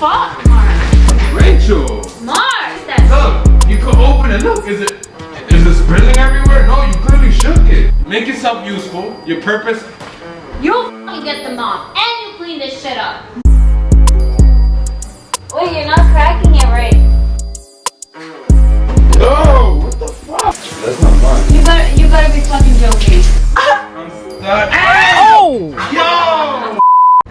fuck, Mark? Rachel! Mark! Look, you could open it. Look, is it spilling everywhere? No, you clearly shook it. Make yourself useful. Your purpose. You'll fucking get the mop and you clean this shit up. Wait, you're not cracking it right. No, what the fuck? That's not mine. You gotta be fucking joking. I'm stuck. Oh! Yo!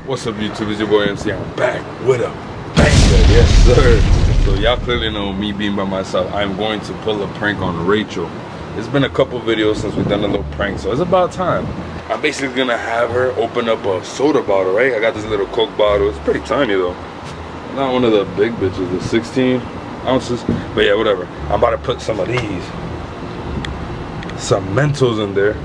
What's up, YouTube? It's your boy MC. I'm back with a banger. Yes, sir. So y'all clearly know me being by myself. I'm going to pull a prank on Rachel. It's been a couple videos since we've done a little prank, so it's about time. I'm basically gonna have her open up a soda bottle, right? I got this little Coke bottle. It's pretty tiny though. Not one of the big bitches, the 16 ounces. But yeah, whatever. I'm about to put some of these. Some Mentos in there.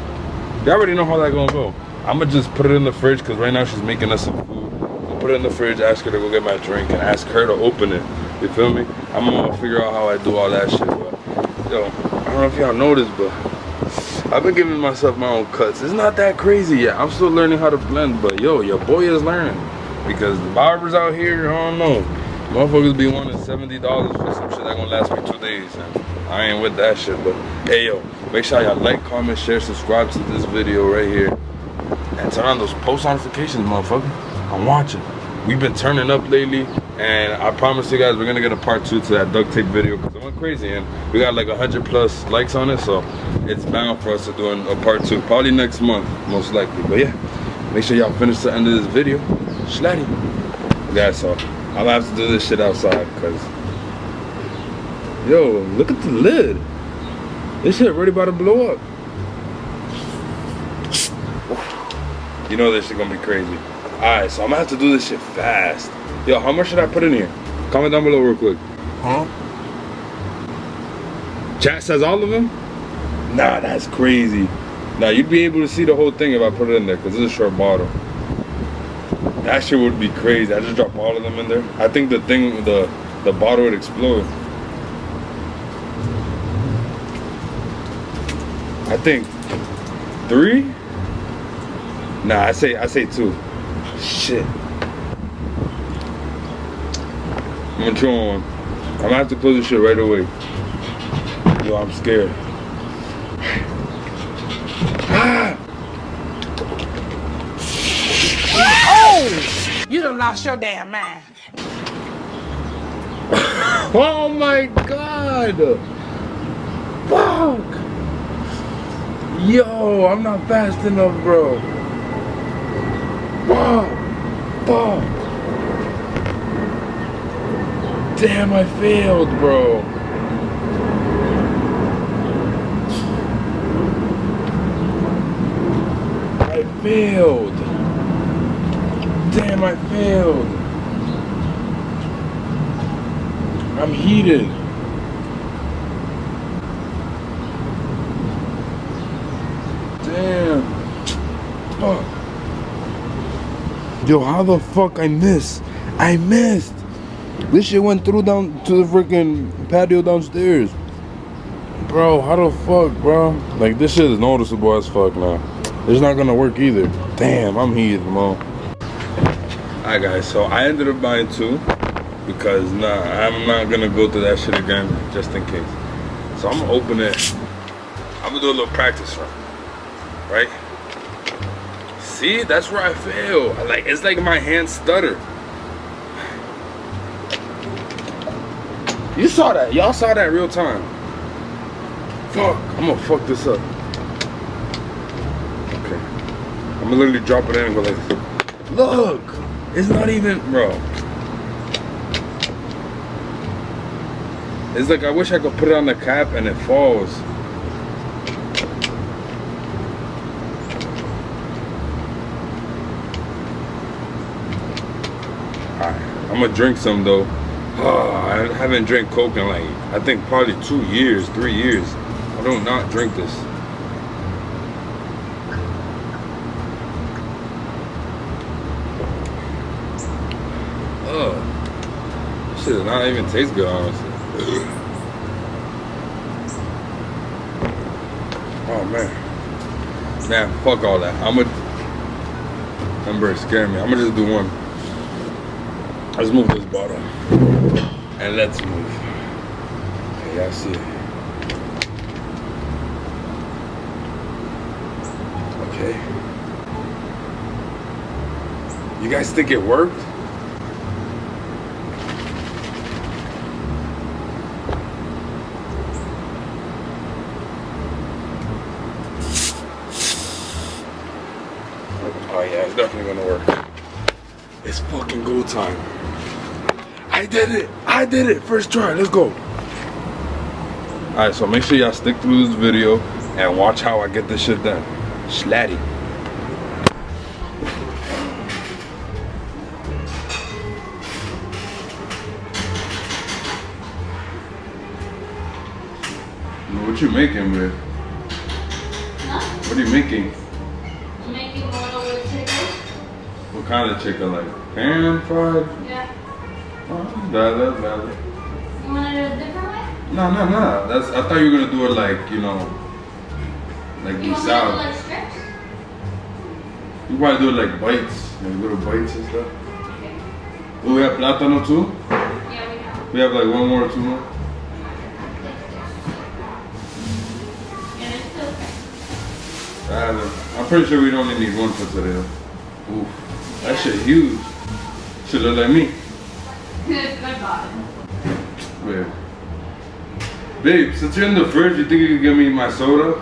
You already know how that's gonna go. I'm gonna just put it in the fridge because right now she's making us some food. I'll put it in the fridge, ask her to go get my drink, and ask her to open it. You feel me? I'm gonna figure out how I do all that shit. But yo, I don't know if y'all noticed, but I've been giving myself my own cuts. It's not that crazy yet. I'm still learning how to blend, but yo, your boy is learning. Because the barbers out here, I don't know. Motherfuckers be wanting $70 for some shit that gonna last me 2 days. And I ain't with that shit, but hey yo, make sure y'all like, comment, share, subscribe to this video right here. And turn on those post notifications, motherfucker. I'm watching. We've been turning up lately, and I promise you guys we're gonna get a part 2 to that duct tape video because it went crazy, and we got like 100+ likes on it, so it's bound for us to do a part 2 probably next month, most likely. But yeah, make sure y'all finish the end of this video. Schlatty. Yeah, so I'm gonna have to do this shit outside because yo, look at the lid. This shit really about to blow up. You know this shit gonna be crazy. Alright, so I'm gonna have to do this shit fast. Yo, how much should I put in here? Comment down below real quick. Huh? Chat says all of them? Nah, that's crazy. Nah, you'd be able to see the whole thing if I put it in there because it's a short bottle. That shit would be crazy. I just drop all of them in there. I think the bottle would explode. I think 3? Nah, I say 2. Shit. I'm gonna chew on one. I'm gonna have to close this shit right away. Yo, I'm scared. Ah! Oh! You done lost your damn mind. Oh my god! Fuck! Yo, I'm not fast enough, bro. Fuck! Fuck! Damn, I failed, bro. I failed. Damn, I failed. I'm heated. Damn. Fuck. Yo, how the fuck I missed? I missed. This shit went through down to the freaking patio downstairs. Bro, how the fuck, bro? Like, this shit is noticeable as fuck now. It's not gonna work either. Damn, I'm heated, man. Alright guys, so I ended up buying 2 because nah, I'm not gonna go through that shit again just in case. So I'm gonna open it. I'm gonna do a little practice run, right? See, that's where I fail. It's like my hands stutter. You saw that, y'all saw that real time. Fuck, I'm gonna fuck this up. Okay, I'm gonna literally drop it in and go like this. Look. It's not even, bro. It's like I wish I could put it on the cap and it falls. Alright, I'm gonna drink some though. I haven't drank Coke in like, I think probably 2 years, 3 years. I do not drink this. This shit does not even taste good, honestly. Oh man. Nah, fuck all that. Remember, it scared me. I'm gonna just do one. Let's move this bottle. And let's move. Okay, y'all see it. Okay. You guys think it worked? Oh yeah, it's definitely gonna work. It's fucking go time. I did it! I did it! First try, let's go. Alright, so make sure y'all stick through this video and watch how I get this shit done. Slatty. What you making, man? Huh? What are you making? I'm making mono with chicken. What kind of chicken? Like pan fried? Yeah. Oh, that's valid. You want it a different way? No. That's, I thought you were gonna do it like, you know, like You these want me to do salad. like strips? You probably do it like bites, like little bites and stuff. Okay. Oh, we have plátano too? Yeah, we have. We have like one more or two more? Yeah, it's still okay. I'm pretty sure we only need one for today. Ooh, that shit huge. Should look like me. It's good bottom. Babe, since you're in the fridge, you think you could give me my soda?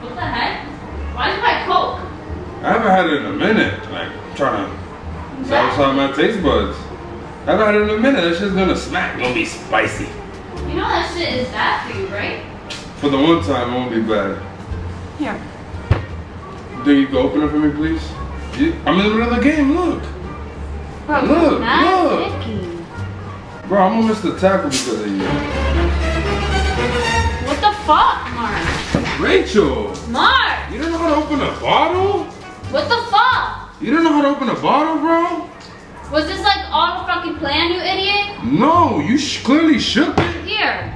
What the heck? Why did you buy Coke? I haven't had it in a minute. Like, I'm trying to satisfy my taste buds. I haven't had it in a minute. That shit's gonna smack. Gonna be spicy. You know that shit is bad for you, right? For the one time, it won't be bad. Here. Then you can open it for me, please? I'm in the middle of the game, look. Bro, Look, mad look. picky. Bro, I'm gonna miss the tackle because of you. What the fuck, Mark? Rachel! Mark! You don't know how to open a bottle? What the fuck? You don't know how to open a bottle, bro? Was this like all the fucking plan, you idiot? No, you clearly shook it. Here.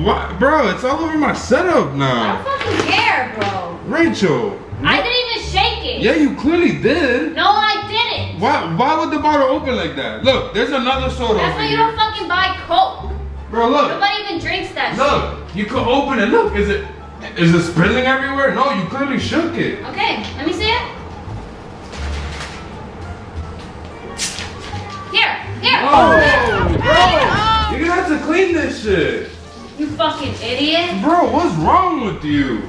What? Bro, it's all over my setup I now. don't fucking care, bro. Rachel. I didn't even shake it. Yeah, you clearly did. No, I didn't. Why would the bottle open like that? Look, there's another soda That's over why you here. don't fucking buy Coke. Bro, look. Nobody even drinks that Look, you could open it. Look, is it spilling everywhere? No, you clearly shook it. shit. Okay, let me see it. Here. Oh, bro. You're gonna have to clean this shit. You fucking idiot. Bro, what's wrong with you?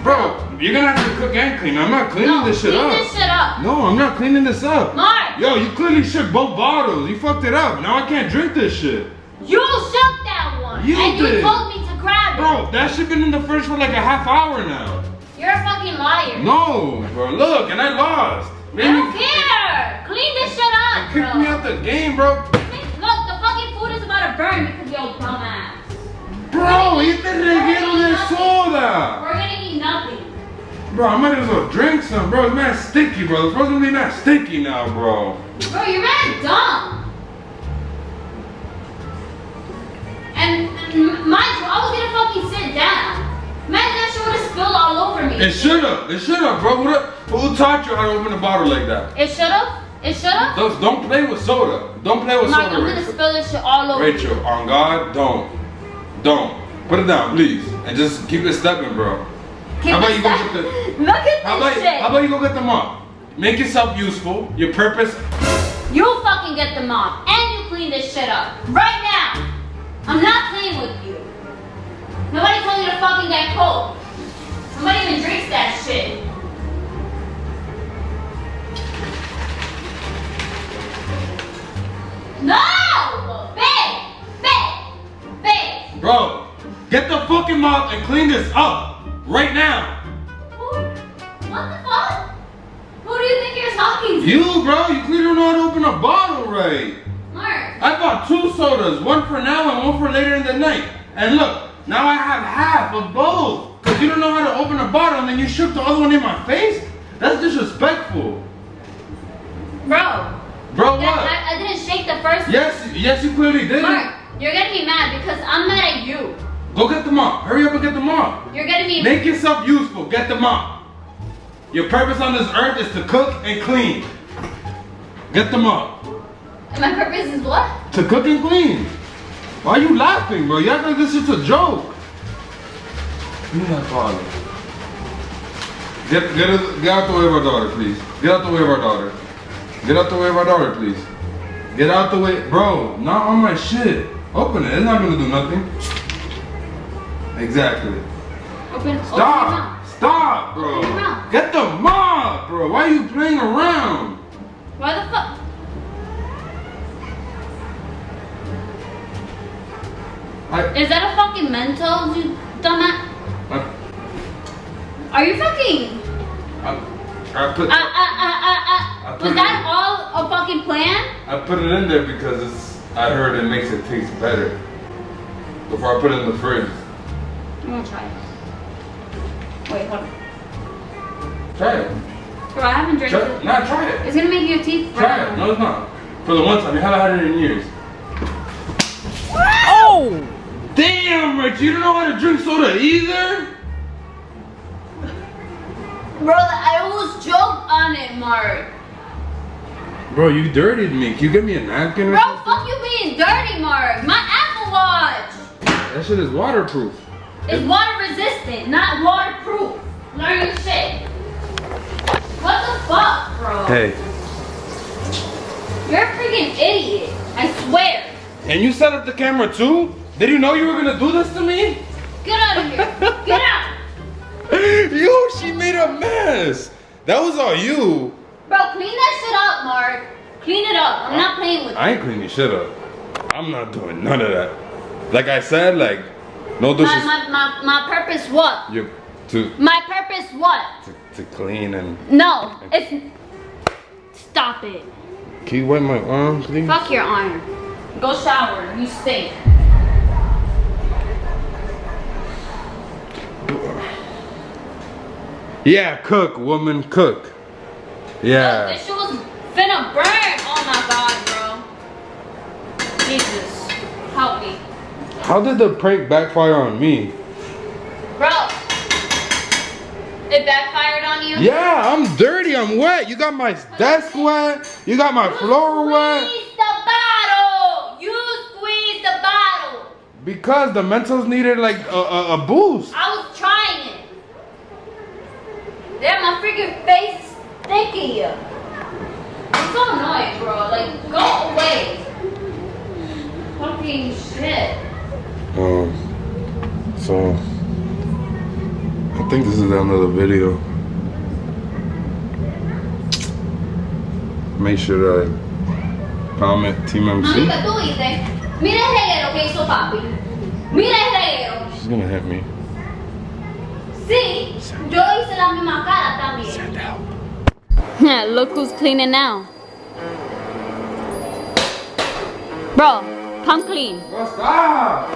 Bro, you're gonna have to cook and clean. I'm not cleaning No, this shit clean up. this shit up. No, I'm not cleaning this up. Mark. Yo, you clearly shook both bottles. You fucked it up. Now I can't drink this shit. You shook that one. You and did. you told me to grab it. Bro, that shit been in the fridge for like a half hour now. You're a fucking liar. No, bro, look, and I lost. I don't care. Clean this shit up, Kick bro. me out the game, bro. Look, the fucking food is about to burn because of your dumb ass. Bro, you didn't get on that soda. We're gonna eat nothing. Bro, I might as well drink some, bro. It's mad sticky, bro. The frozen gonna be mad sticky now, bro. Bro, you're mad dumb. And mind you, I was gonna fucking sit down. Imagine that shit would have spilled all over me. It should've, bro. Who taught you how to open a bottle like that? It should've? It should've? Don't play with soda. Don't play with Mark, soda, I'm gonna Rachel. spill this shit all over you. Rachel, on God, don't. Put it down, please. And just keep it stepping, bro. Keep How about it you go stuck. get the... Look at this shit. How about you go get the mop? Make yourself useful. Your purpose... You fucking get the mop and you clean this shit up. Right now. I'm not playing with you. Nobody told you to fucking get Coke. Nobody even drinks that shit. No! Babe! Bro, get the fucking mop and clean this up. Right now. What the fuck? Who do you think you're talking to? You, bro, you clearly don't know how to open a bottle right. Mark. I bought 2 sodas, one for now and one for later in the night. And look, now I have half of both. Because you don't know how to open a bottle and then you shook the other one in my face? That's disrespectful. Bro, Bro, what? I didn't shake the first one. Yes, you clearly did. Mark, you're gonna be mad because I'm mad at you. Go get the mop. Hurry up and get the mop. You're gonna be Make yourself useful. Get the mop. Your purpose on this earth is to cook and clean. Get the mop. And my purpose is what? To cook and clean. Why are you laughing, bro? You act like this is a joke. You're not father. Get out the way of our daughter, please. Get out the way of our daughter. Get out the way of our daughter, please. Get out the way. Bro, not on my shit. Open it. It's not gonna do nothing. Exactly. Open your Stop. mouth. Stop, bro. Open your mouth. Get the mop, bro. Why are you playing around? Why the fuck? Is that a fucking Mentos, you dumbass? Are you fucking? I put. Was that all a fucking plan? I put it in there because I heard it makes it taste better. Before I put it in the fridge. I'm gonna try it. Wait, hold on. Try it. Bro, I haven't drank it. Nah, try it. It's gonna make your teeth Try brown. it. No, it's not. For the one time, you haven't had it in years. Oh! Damn, Rich, you don't know how to drink soda either? Bro, I almost choked on it, Mark. Bro, you dirtied me. Can you get me a napkin or Bro, something? fuck you being dirty, Mark. My Apple Watch. That shit is waterproof. It's water resistant, not waterproof. Learn your shit. What the fuck, bro? Hey. You're a freaking idiot. I swear. And you set up the camera too? Did you know you were gonna do this to me? Get out of here. Get out. Yo, she made a mess. That was all you. Bro, clean that shit up, Mark. Clean it up. I'm not playing with you. I ain't cleaning shit up. I'm not doing none of that. Like I said, like, no disrespect. My purpose what? My purpose what? To clean and. No, it's. Stop it. Can you wipe my arm, please? Fuck your arm. Go shower. You stink. Yeah, cook, woman, cook. Yeah. This shit was finna burn. Oh my god, bro. Jesus. Help me. How did the prank backfire on me? Bro. It backfired on you? Yeah, I'm dirty, I'm wet. You got my desk wet. You got my floor wet. Squeeze the bottle. You squeezed the bottle. Because the Mentos needed like a boost. I was trying it. Damn, my freaking face is sticky. It's so annoying, bro. Like, go away. Fucking shit. So I think this is another video. Make sure to comment Team MC. Mamita, tú dices, mira el reguero que hizo papi. Mira el reguero. She's gonna hit me. Sí, yo hice la misma cara también. Send help. Look who's cleaning now. Bro, come clean. Stop!